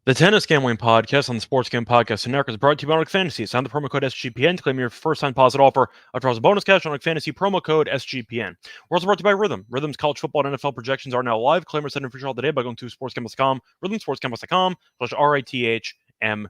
The Tennis Gambling Podcast on the Sports Gambling Podcast Network is brought to you by Nordic Fantasy. Sign the promo code SGPN to claim your first-time deposit offer of $1 bonus cash on Nordic Fantasy promo code SGPN. We're also brought to you by Rhythm. Rhythm's college football and NFL projections are now live. Claim your set information all today by going to sportsgambles.com, rhythmsportsgambles.com/RITHMM.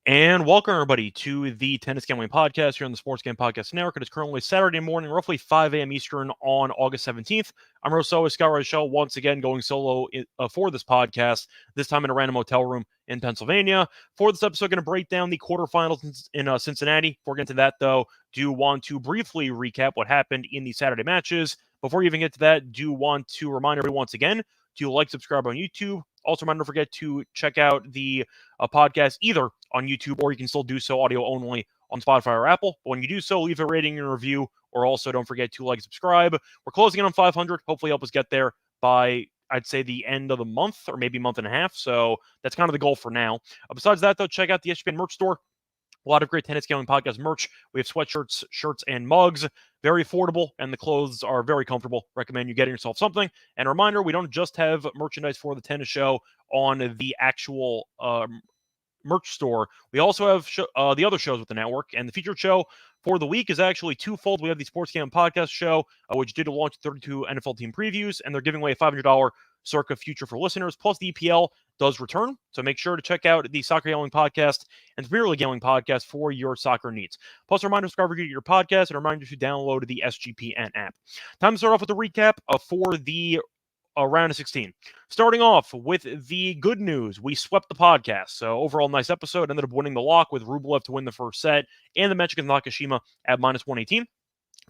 And welcome, everybody, to the Tennis Gambling Podcast here on the Sports Game Podcast Network. It is currently Saturday morning, roughly 5 a.m. Eastern on August 17th. I'm Rosso, Scott Reichel, once again going solo for this podcast, this time in a random hotel room in Pennsylvania. For this episode, going to break down the quarterfinals in Cincinnati. Before getting to that, though, do want to briefly recap what happened in the Saturday matches. Before you even get to that, do want to remind everyone once again to like, subscribe on YouTube. Also, remember, don't forget to check out the podcast either on YouTube, or you can still do so audio only on Spotify or Apple. But when you do so, leave a rating and review, or also don't forget to like, subscribe. We're closing in on 500. Hopefully help us get there by, I'd say, the end of the month, or maybe a month and a half. So that's kind of the goal for now. Besides that, though, check out the SGPN merch store. A lot of great Tennis Gambling Podcast merch. We have sweatshirts, shirts, and mugs. Very affordable, and the clothes are very comfortable. Recommend you getting yourself something. And a reminder, we don't just have merchandise for the tennis show on the actual merch store. We also have the other shows with the network, and the featured show for the week is actually twofold. We have the Sports Gambling Podcast show, which did launch 32 NFL team previews, and they're giving away a $500 Circa Future for listeners, plus the EPL does return. So make sure to check out the Soccer Gambling Podcast and Premier League Gambling Podcast for your soccer needs. Plus, a reminder to subscribe to your podcast and a reminder to download the SGPN app. Time to start off with the recap for the round of 16. Starting off with the good news, we swept the podcast. So overall, nice episode. Ended up winning the lock with Rublev to win the first set and the match against Nakashima at -118.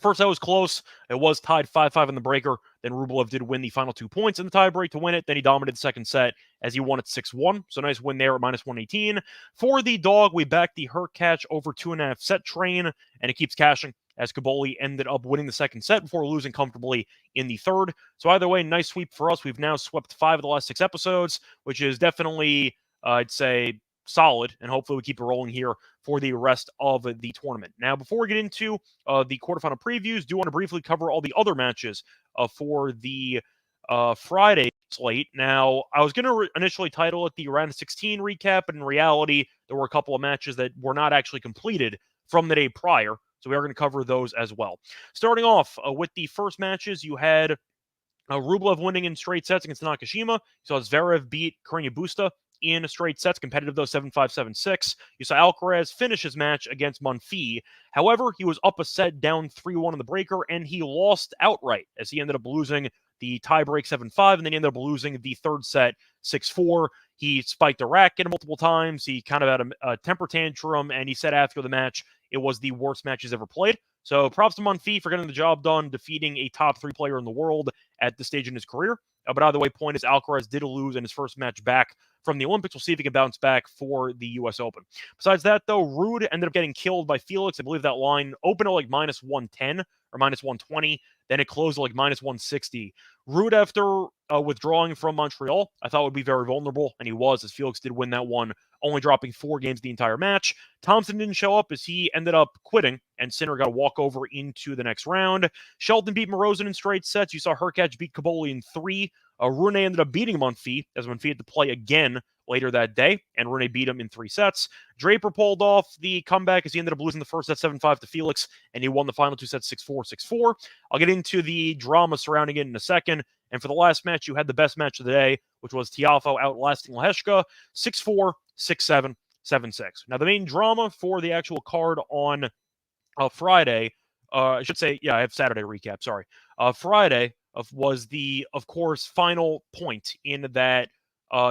First set was close. It was tied 5-5 in the breaker. Then Rublev did win the final 2 points in the tiebreak to win it. Then he dominated the second set as he won it 6-1. So nice win there at -118. For the dog, we backed the Hurt catch over 2.5 set train, and it keeps cashing as Caboli ended up winning the second set before losing comfortably in the third. So either way, nice sweep for us. We've now swept 5 of the last 6 episodes, which is definitely, I'd say, solid, and hopefully we keep it rolling here for the rest of the tournament. Now, before we get into the quarterfinal previews, do want to briefly cover all the other matches for the Friday slate. Now, I was going to initially title it the round of 16 recap, but in reality, there were a couple of matches that were not actually completed from the day prior, so we are going to cover those as well. Starting off with the first matches, you had Rublev winning in straight sets against Nakashima. You saw Zverev beat Carreño Busta in straight sets, competitive though, 7-5, 7-6. You saw Alcaraz finish his match against Monfils. However, he was up a set, down 3-1 in the breaker, and he lost outright as he ended up losing the tiebreak 7-5, and then he ended up losing the third set 6-4. He spiked a racket multiple times. He kind of had a temper tantrum, and he said after the match it was the worst match he's ever played. So props to Monfils for getting the job done, defeating a top 3 player in the world at this stage in his career. But either way, point is Alcaraz did lose in his first match back from the Olympics. We'll see if he can bounce back for the U.S. Open. Besides that, though, Ruud ended up getting killed by Felix. I believe that line opened at like -110 or -120. Then it closed at like -160. Ruud, after withdrawing from Montreal, I thought would be very vulnerable, and he was, as Felix did win that one, only dropping 4 games the entire match. Thompson didn't show up as he ended up quitting, and Sinner got a walkover into the next round. Shelton beat Morozin in straight sets. You saw Hurkacz beat Caboli in 3. Rune ended up beating Monfils, as Monfils had to play again later that day, and Rune beat him in 3 sets. Draper pulled off the comeback as he ended up losing the first set 7-5 to Felix, and he won the final 2 sets 6-4, 6-4. I'll get into the drama surrounding it in a second. And for the last match, you had the best match of the day, which was Tiafoe outlasting Leheshka 6-4, 6-7, 7-6. Now, the main drama for the actual card on Friday, I should say, yeah, I have Saturday recap, sorry. Friday was the, of course, final point in that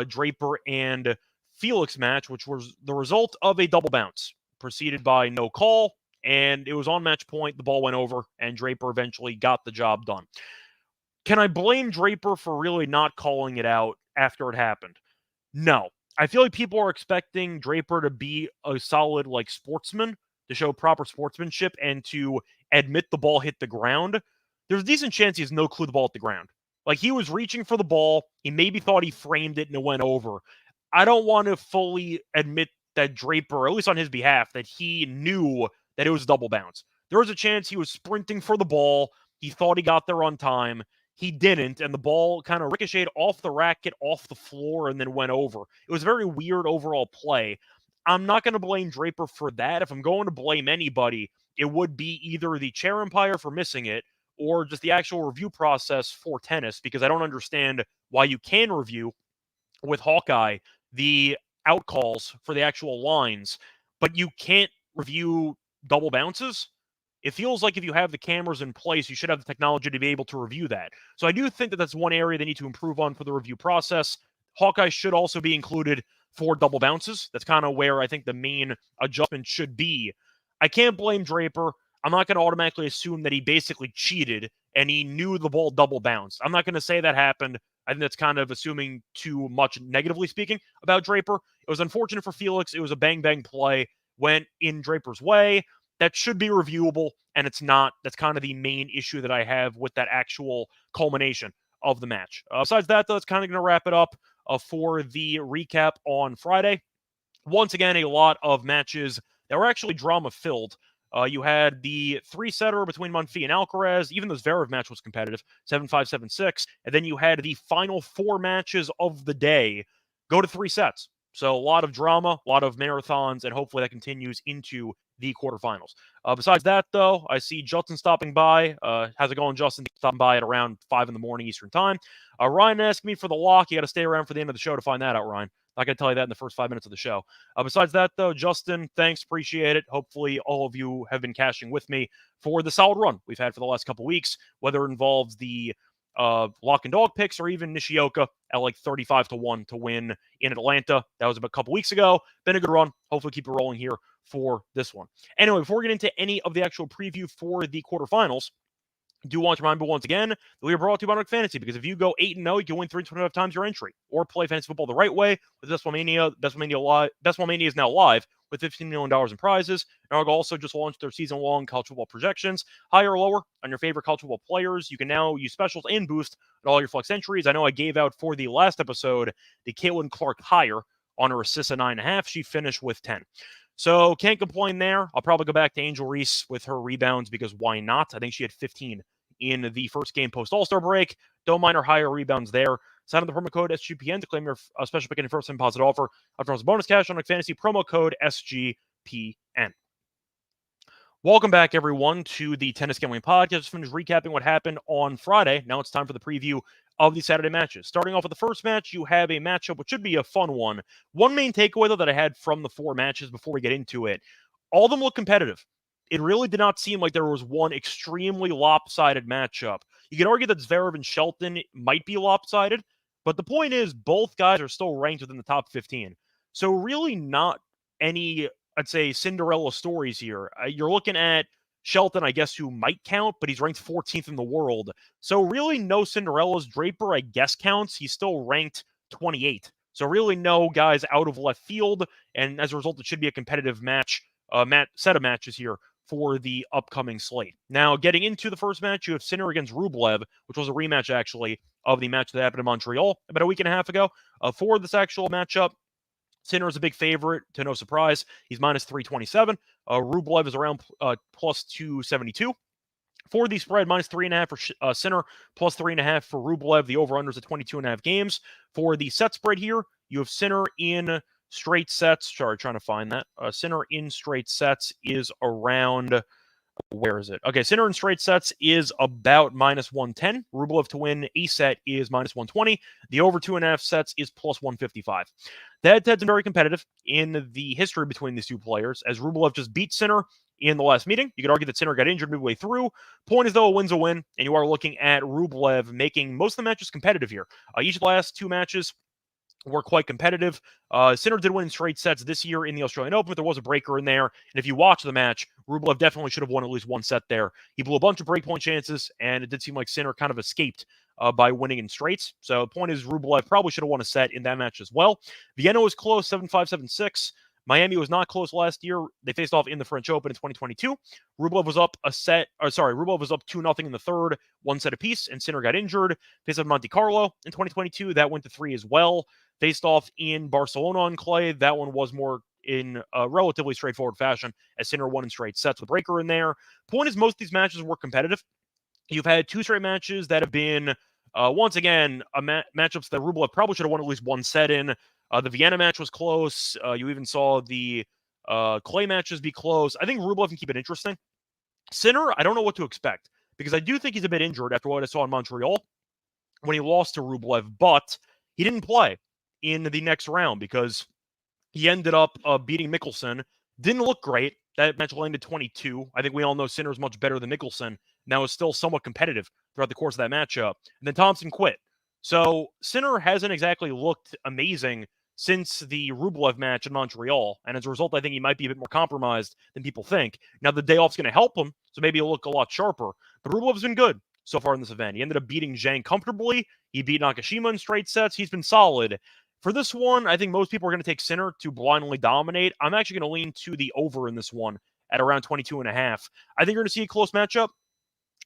Draper and Felix match, which was the result of a double bounce, preceded by no call, and it was on match point. The ball went over, and Draper eventually got the job done. Can I blame Draper for really not calling it out after it happened? No. I feel like people are expecting Draper to be a solid, like, sportsman, to show proper sportsmanship and to admit the ball hit the ground. There's a decent chance he has no clue the ball hit the ground. Like, he was reaching for the ball. He maybe thought he framed it and it went over. I don't want to fully admit that Draper, at least on his behalf, that he knew that it was a double bounce. There was a chance he was sprinting for the ball. He thought he got there on time. he didn't, and the ball kind of ricocheted off the racket, off the floor, and then went over. It was a very weird overall play. I'm not going to blame Draper for that. If I'm going to blame anybody, it would be either the chair umpire for missing it or just the actual review process for tennis, because I don't understand why you can review with Hawkeye the out calls for the actual lines, but you can't review double bounces. It feels like if you have the cameras in place, you should have the technology to be able to review that. So I do think that that's one area they need to improve on for the review process. Hawkeye should also be included for double bounces. That's kind of where I think the main adjustment should be. I can't blame Draper. I'm not going to automatically assume that he basically cheated and he knew the ball double bounced. I'm not going to say that happened. I think that's kind of assuming too much, negatively speaking, about Draper. It was unfortunate for Felix. It was a bang-bang play, went in Draper's way. That should be reviewable, and it's not. That's kind of the main issue that I have with that actual culmination of the match. Besides that, though, that's kind of going to wrap it up for the recap on Friday. Once again, a lot of matches that were actually drama-filled. You had the three-setter between Monfils and Alcaraz. Even the Zverev match was competitive, 7-5, 7-6. And then you had the final four matches of the day go to 3 sets. So a lot of drama, a lot of marathons, and hopefully that continues into the quarterfinals. Besides that, though, I see Justin stopping by. How's it going, Justin? Stopping by at around 5 in the morning Eastern time. Ryan asked me for the lock. You got to stay around for the end of the show to find that out, Ryan. Not going to tell you that in the first 5 minutes of the show. Besides that, though, Justin, thanks. Appreciate it. Hopefully, all of you have been cashing with me for the solid run we've had for the last couple weeks, whether it involves the lock and dog picks or even Nishioka at like 35-1 to win in Atlanta. That was about a couple weeks ago. Been a good run. Hopefully, keep it rolling here for this one. Anyway, before we get into any of the actual preview for the quarterfinals, do want to remind you once again that we are brought to you by Nook Fantasy, because if you go 8-0, you can win 325 times your entry, or play fantasy football the right way with Best Ball Mania. Best Ball Mania is now live with $15 million in prizes. And I'll also just launched their season-long college football projections, higher or lower on your favorite college football players. You can now use specials and boost on all your flex entries. I know I gave out for the last episode the Caitlin Clark higher on her assists at 9.5. She finished with 10. So can't complain there. I'll probably go back to Angel Reese with her rebounds, because why not? I think she had 15 in the first game post All-Star break. Don't mind her higher rebounds there. Sign up the promo code SGPN to claim your special pick and first time positive offer. Up bonus cash on Fantasy, promo code SGPN. Welcome back, everyone, to the Tennis Gambling Podcast. Just finished recapping what happened on Friday. Now it's time for the preview of the Saturday matches. Starting off with the first match, you have a matchup which should be a fun one. One main takeaway, though, that I had from the 4 matches before we get into it, all of them look competitive. It really did not seem like there was one extremely lopsided matchup. You can argue that Zverev and Shelton might be lopsided, but the point is both guys are still ranked within the top 15. So really not any, I'd say, Cinderella stories here. You're looking at Shelton, I guess, who might count, but he's ranked 14th in the world. So really no Cinderellas. Draper, I guess, counts. He's still ranked 28. So really no guys out of left field, and as a result, it should be a competitive set of matches here for the upcoming slate. Now, getting into the first match, you have Sinner against Rublev, which was a rematch, actually, of the match that happened in Montreal about a week and a half ago. For this actual matchup, Sinner is a big favorite, to no surprise. He's minus 327. Rublev is around plus 272. For the spread, minus 3.5 for Sinner, plus 3.5 for Rublev. The over-unders at 22.5 games. For the set spread here, you have Sinner in straight sets. Sorry, trying to find that. Sinner in straight sets is around, where is it? Okay, Sinner in straight sets is about minus 110. Rublev to win a set is minus 120. The over 2.5 sets is plus 155. The head-to-head's been very competitive in the history between these two players, as Rublev just beat Sinner in the last meeting. You could argue that Sinner got injured midway through. Point is, though, a win's a win, and you are looking at Rublev making most of the matches competitive here. Each of the last 2 matches were quite competitive. Sinner did win in straight sets this year in the Australian Open, but there was a breaker in there. And if you watch the match, Rublev definitely should have won at least one set there. He blew a bunch of breakpoint chances, and it did seem like Sinner kind of escaped by winning in straights. So the point is, Rublev probably should have won a set in that match as well. Vienna was close, 7-5, 7-6. Miami was not close last year. They faced off in the French Open in 2022. Rublev was up Rublev was up 2-0 in the third, 1 set apiece, and Sinner got injured. Faced off Monte Carlo in 2022. That went to 3 as well. Faced off in Barcelona on clay. That one was more in a relatively straightforward fashion, as Sinner won in straight sets with breaker in there. Point is, most of these matches were competitive. You've had 2 straight matches that have been Once again, matchups that Rublev probably should have won at least one set in. The Vienna match was close. You even saw the clay matches be close. I think Rublev can keep it interesting. Sinner, I don't know what to expect because I do think he's a bit injured after what I saw in Montreal when he lost to Rublev, but he didn't play in the next round because he ended up beating Mickelson. Didn't look great. That match landed 22. I think we all know Sinner's much better than Mickelson. Now is still somewhat competitive throughout the course of that matchup. And then Thompson quit. So Sinner hasn't exactly looked amazing since the Rublev match in Montreal. And as a result, I think he might be a bit more compromised than people think. Now, the day off's going to help him, so maybe he'll look a lot sharper. But Rublev's been good so far in this event. He ended up beating Zhang comfortably. He beat Nakashima in straight sets. He's been solid. For this one, I think most people are going to take Sinner to blindly dominate. I'm actually going to lean to the over in this one at around 22.5. I think you're going to see a close matchup.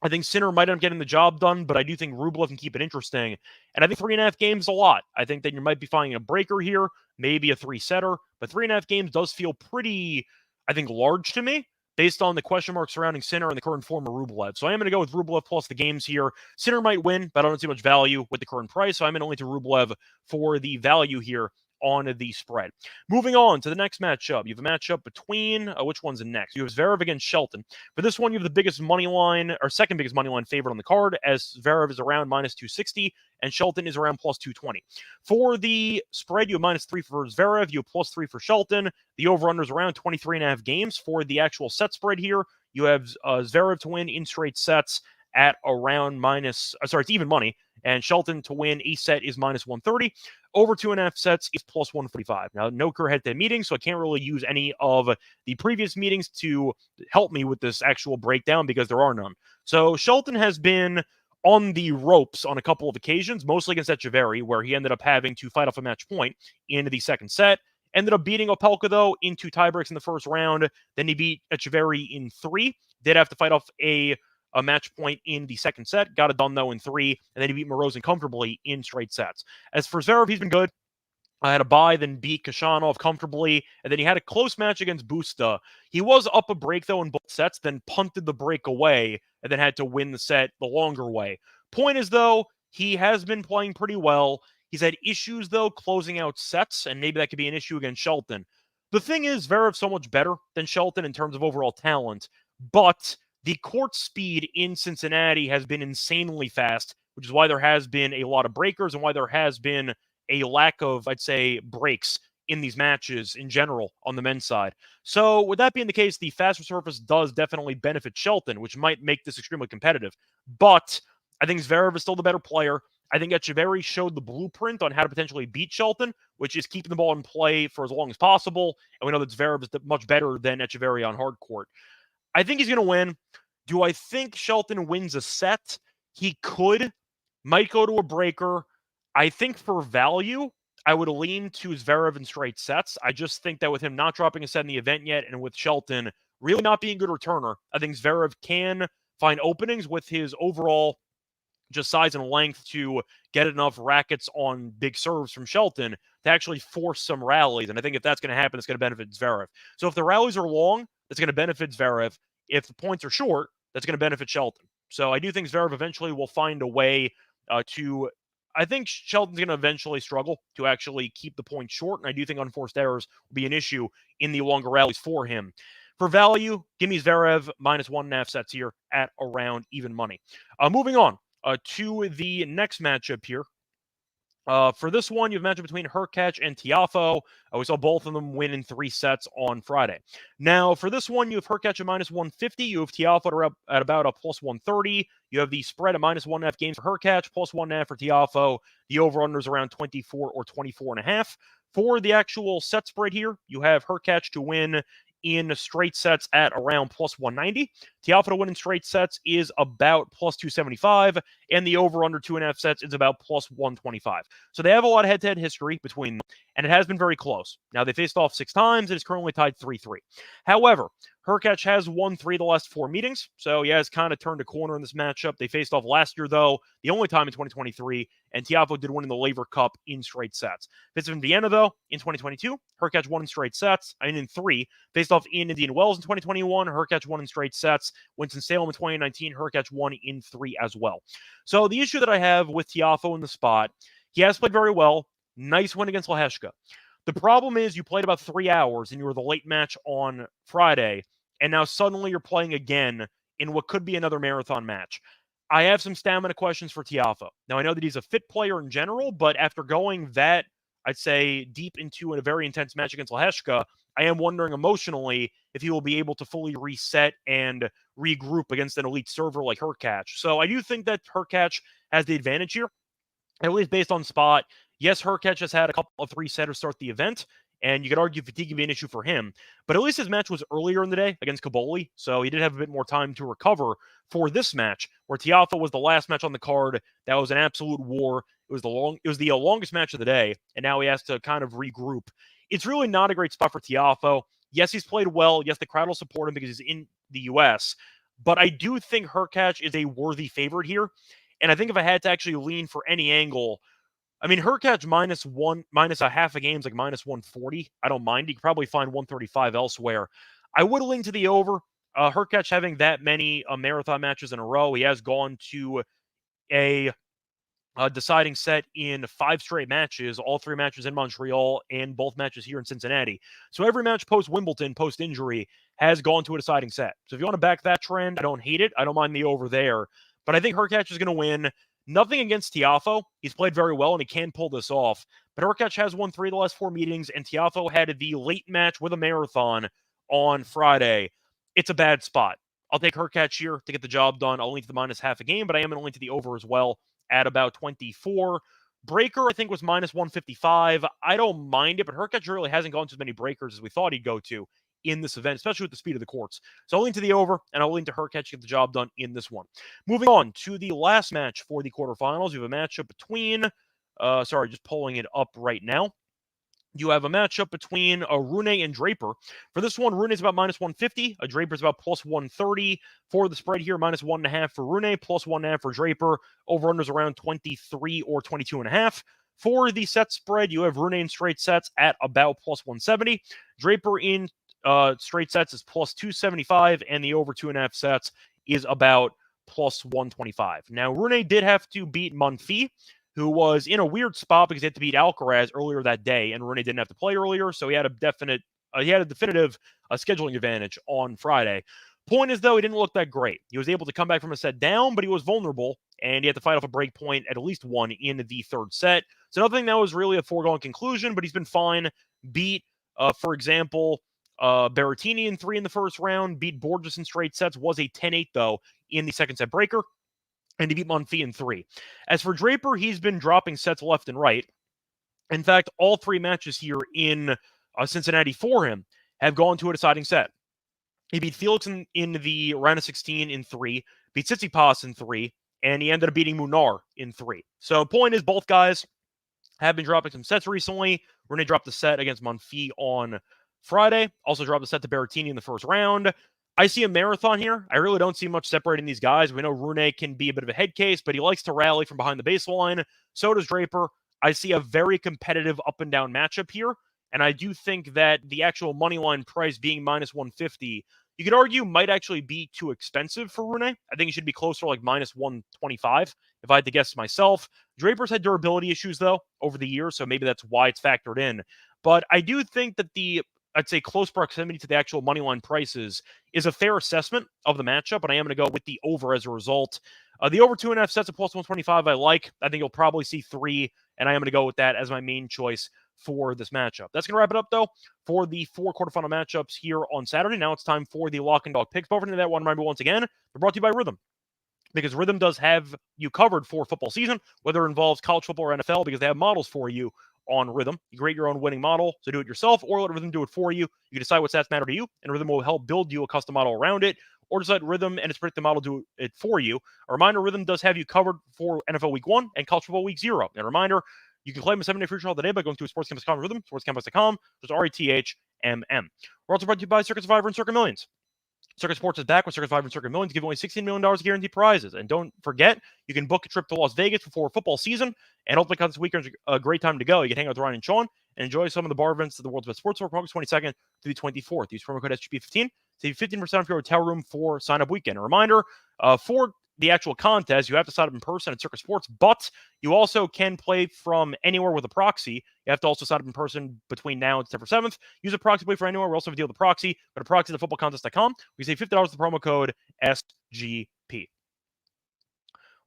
I think Sinner might end up getting the job done, but I do think Rublev can keep it interesting. And I think 3.5 games is a lot. I think that you might be finding a breaker here, maybe a 3-setter, but 3.5 games does feel pretty, I think, large to me based on the question marks surrounding Sinner and the current form of Rublev. So I am going to go with Rublev plus the games here. Sinner might win, but I don't see much value with the current price, so I'm going to lean to Rublev for the value here on the spread. Moving on to the next matchup. You have a matchup between, which one's the next? You have Zverev against Shelton. For this one, you have the biggest money line, or second biggest money line favorite on the card, as Zverev is around minus 260, and Shelton is around plus 220. For the spread, you have minus 3 for Zverev, you have plus 3 for Shelton. The over-under is around 23.5 games. For the actual set spread here, you have Zverev to win in straight sets at around it's even money, and Shelton to win a set is minus 130. Over 2.5 sets is plus 145. Now, no career head-to-head meeting, so I can't really use any of the previous meetings to help me with this actual breakdown because there are none. So Shelton has been on the ropes on a couple of occasions, mostly against Echeverry, where he ended up having to fight off a match point into the second set. Ended up beating Opelka, though, in 2 tiebreaks in the first round. Then he beat Echeverry in 3. Did have to fight off a match point in the second set. Got it done, though, in 3. And then he beat Morozin comfortably in straight sets. As for Zverev, he's been good. I had a bye, then beat Kashanov comfortably, and then he had a close match against Busta. He was up a break, though, in both sets, then punted the break away, and then had to win the set the longer way. Point is, though, he has been playing pretty well. He's had issues, though, closing out sets, and maybe that could be an issue against Shelton. The thing is, Zverev's so much better than Shelton in terms of overall talent, but the court speed in Cincinnati has been insanely fast, which is why there has been a lot of breakers and why there has been a lack of, I'd say, breaks in these matches in general on the men's side. So with that being the case, the faster surface does definitely benefit Shelton, which might make this extremely competitive. But I think Zverev is still the better player. I think Echeverry showed the blueprint on how to potentially beat Shelton, which is keeping the ball in play for as long as possible. And we know that Zverev is much better than Echeverry on hard court. I think he's going to win. Do I think Shelton wins a set? He could. Might go to a breaker. I think for value, I would lean to Zverev in straight sets. I just think that with him not dropping a set in the event yet and with Shelton really not being a good returner, I think Zverev can find openings with his overall just size and length to get enough rackets on big serves from Shelton to actually force some rallies. And I think if that's going to happen, it's going to benefit Zverev. So if the rallies are long, that's going to benefit Zverev. If the points are short, that's going to benefit Shelton. So I do think Zverev eventually will find a way to... I think Shelton's going to eventually struggle to actually keep the points short, and I do think unforced errors will be an issue in the longer rallies for him. For value, give me Zverev minus 1.5 sets here at around even money. Moving on to the next matchup here. For this one, you have a matchup between Hurkacz and Tiafoe. We saw both of them win in 3 sets on Friday. Now, for this one, you have Hurkacz at minus 150. You have Tiafoe at about a plus 130. You have the spread at minus 1.5 games for Hurkacz, plus 1.5 for Tiafoe. The over-under is around 24 or 24.5. For the actual set spread here, you have Hurkacz to win in straight sets at around plus 190. Tiafoe to win in straight sets is about plus 275, and the over under 2.5 sets is about plus 125. So they have a lot of head-to-head history between them, and it has been very close. Now, they faced off 6 times. It is currently tied 3-3. However, Hurkacz has won 3 of the last 4 meetings, so he has kind of turned a corner in this matchup. They faced off last year, though, the only time in 2023, and Tiafoe did win in the Laver Cup in straight sets. Faced in Vienna, though, in 2022, Hurkacz won in straight sets, in 3. Faced off in Indian Wells in 2021, Hurkacz won in straight sets. Winston-Salem in 2019, Hurkacz won in 3 as well. So the issue that I have with Tiafoe in the spot, he has played very well. Nice win against Lehecka. The problem is you played about 3 hours and you were the late match on Friday, and now suddenly you're playing again in what could be another marathon match. I have some stamina questions for Tiafoe. Now, I know that he's a fit player in general, but after going that, I'd say, deep into a very intense match against Lehecka, I am wondering emotionally if he will be able to fully reset and regroup against an elite server like Hurkacz. So I do think that Hurkacz has the advantage here, at least based on spot. Yes, Hurkacz has had a couple of 3-setters start the event, and you could argue fatigue would be an issue for him. But at least his match was earlier in the day against Kaboli, so he did have a bit more time to recover for this match, where Tiafoe was the last match on the card. That was an absolute war. It was the longest match of the day, and now he has to kind of regroup. It's really not a great spot for Tiafoe. Yes, he's played well. Yes, the crowd will support him because he's in the U.S., but I do think Hurkacz is a worthy favorite here. And I think if I had to actually lean for any angle, I mean, Hurkacz minus a half a game is like minus 140. I don't mind. You could probably find 135 elsewhere. I would lean to the over. Hurkacz having that many marathon matches in a row, he has gone to a deciding set in 5 straight matches, all 3 matches in Montreal and both matches here in Cincinnati. So every match post-Wimbledon, post-injury, has gone to a deciding set. So if you want to back that trend, I don't hate it. I don't mind the over there. But I think Hurkacz is going to win. Nothing against Tiafoe. He's played very well, and he can pull this off. But Hurkacz has won 3 of the last 4 meetings, and Tiafoe had the late match with a marathon on Friday. It's a bad spot. I'll take Hurkacz here to get the job done. I'll lean to the minus half a game, but I am going to lean to the over as well at about 24. Breaker, I think, was minus 155. I don't mind it, but Hurkacz really hasn't gone to as many breakers as we thought he'd go to in this event, especially with the speed of the courts. So I'll lean to the over, and I'll lean to Hurkacz to get the job done in this one. Moving on to the last match for the quarterfinals. You have a matchup between, just pulling it up right now. You have a matchup between Rune and Draper. For this one, Rune is about minus 150. Draper is about plus 130. For the spread here, minus 1.5 for Rune, plus 1.5 for Draper. Over-unders around 23 or 22.5. For the set spread, you have Rune in straight sets at about plus 170. Draper in straight sets is plus 275, and the over 2.5 sets is about plus 125. Now, Rune did have to beat Monfils, who was in a weird spot because he had to beat Alcaraz earlier that day, and Rune didn't have to play earlier, so he had a definitive scheduling advantage on Friday. Point is, though, he didn't look that great. He was able to come back from a set down, but he was vulnerable, and he had to fight off a break point at least one in the third set. So nothing that was really a foregone conclusion, but he's been fine. Beat, for example, Berrettini in 3 in the first round, beat Borges in straight sets, was a 10-8, though, in the second set breaker, and he beat Monfils in 3. As for Draper, he's been dropping sets left and right. In fact, all 3 matches here in Cincinnati for him have gone to a deciding set. He beat Felix in the round of 16 in 3, beat Tsitsipas in 3, and he ended up beating Munar in 3. So point is, both guys have been dropping some sets recently. Rune dropped the set against Monfils on Friday. Also dropped the set to Berrettini in the first round. I see a marathon here. I really don't see much separating these guys. We know Rune can be a bit of a head case, but he likes to rally from behind the baseline. So does Draper. I see a very competitive up and down matchup here. And I do think that the actual money line price being minus 150, you could argue might actually be too expensive for Rune. I think it should be closer to like minus 125 if I had to guess myself. Draper's had durability issues, though, over the years, so maybe that's why it's factored in. But I do think that I'd say close proximity to the actual money line prices is a fair assessment of the matchup, and I am going to go with the over as a result. The over 2.5 sets at plus 125 I like. I think you'll probably see 3, and I am going to go with that as my main choice for this matchup. That's going to wrap it up, though, for the 4 quarterfinal matchups here on Saturday. Now it's time for the lock and dog picks. But over to that one, remember once again, they're brought to you by Rhythm, because Rhythm does have you covered for football season, whether it involves college football or NFL, because they have models for you on Rhythm. You create your own winning model, so do it yourself, or let Rhythm do it for you. You can decide what stats matter to you, and Rhythm will help build you a custom model around it, or just let Rhythm and its predictive model do it for you. A reminder, Rhythm does have you covered for NFL Week 1 and college football Week 0. And a reminder, You can claim a 7-day free trial today by going to sportscampus.com rhythm, sportscampus.com, just RETHMM. We're also brought to you by Circuit Survivor and Circuit Millions. Circuit Sports is back with Circuit Survivor and Circuit Millions, giving away $16 million guaranteed prizes. And don't forget, you can book a trip to Las Vegas before football season. And hopefully, because this weekend's a great time to go, you can hang out with Ryan and Sean and enjoy some of the bar events at the World's Best Sports Tour from August 22nd to the 24th. Use promo code SGP15, save 15% off your hotel room for sign-up weekend. A reminder, for the actual contest, you have to sign up in person at Circuit Sports, but you also can play from anywhere with a proxy. You have to also sign up in person between now and September 7th. Use a proxy play for anywhere. We also have a deal with the proxy. Go to proxy.footballcontest.com. We save $50 with the promo code SGP.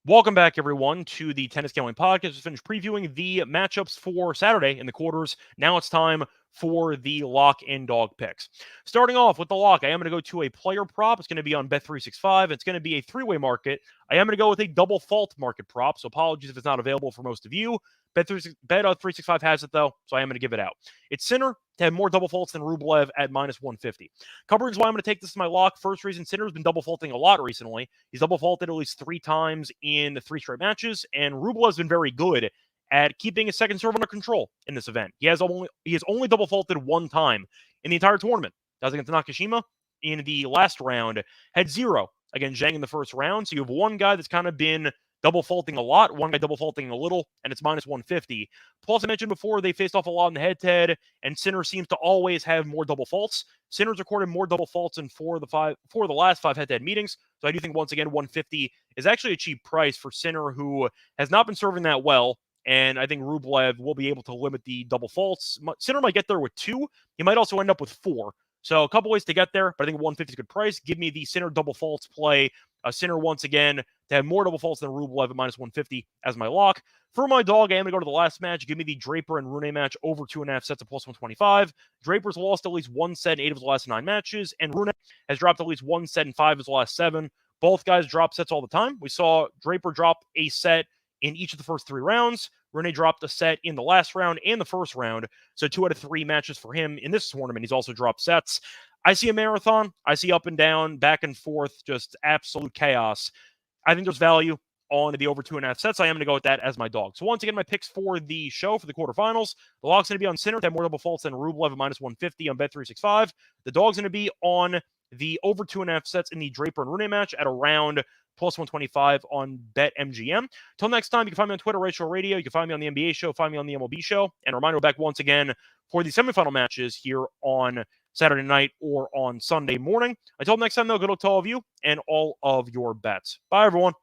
Welcome back, everyone, to the Tennis Gambling Podcast. Just finished previewing the matchups for Saturday in the quarters. Now it's time for the lock and dog picks. Starting off with the lock, I am going to go to a player prop. It's going to be on Bet365. It's going to be a three-way market. I am going to go with a double fault market prop, so apologies if it's not available for most of you. Bet365 has it, though, so I am going to give it out. It's Sinner to have more double faults than Rublev at minus 150. Couple reasons why I'm going to take this as my lock. First reason, Sinner's been double faulting a lot recently. He's double faulted at least 3 times in 3 straight matches, and Rublev's been very good at keeping his second serve under control in this event. He has only double faulted 1 time in the entire tournament. That was against Nakashima in the last round. Had 0 against Zhang in the first round. So you have one guy that's kind of been double faulting a lot, one guy double faulting a little, and it's minus 150. Plus, I mentioned before, they faced off a lot in the head-to-head, and Sinner seems to always have more double faults. Sinner's recorded more double faults in 4 of the last 5 head-to-head meetings. So I do think, once again, 150 is actually a cheap price for Sinner, who has not been serving that well. And I think Rublev will be able to limit the double faults. Sinner might get there with 2. He might also end up with 4. So a couple ways to get there, but I think 150 is a good price. Give me the Sinner double faults play. Sinner, once again, to have more double faults than Rublev at minus 150 as my lock. For my dog, I am going to go to the last match. Give me the Draper and Rune match over 2.5 sets at plus 125. Draper's lost at least 1 set in 8 of his last 9 matches, and Rune has dropped at least 1 set in 5 of his last 7. Both guys drop sets all the time. We saw Draper drop a set in each of the first 3 rounds. Rune dropped a set in the last round and the first round. So 2 out of 3 matches for him in this tournament. He's also dropped sets. I see a marathon. I see up and down, back and forth, just absolute chaos. I think there's value on the over 2.5 sets. I am going to go with that as my dog. So once again, my picks for the show for the quarterfinals. The lock's going to be on Sinner to have more double faults than Rublev at minus 150 on Bet365. The dog's going to be on the over 2.5 sets in the Draper and Rune match at around plus 125 on BetMGM. Till next time, you can find me on Twitter, Reichel Radio. You can find me on the NBA show, find me on the MLB show. And a reminder, we're back once again for the semifinal matches here on Saturday night or on Sunday morning. Until next time, though, good luck to all of you and all of your bets. Bye, everyone.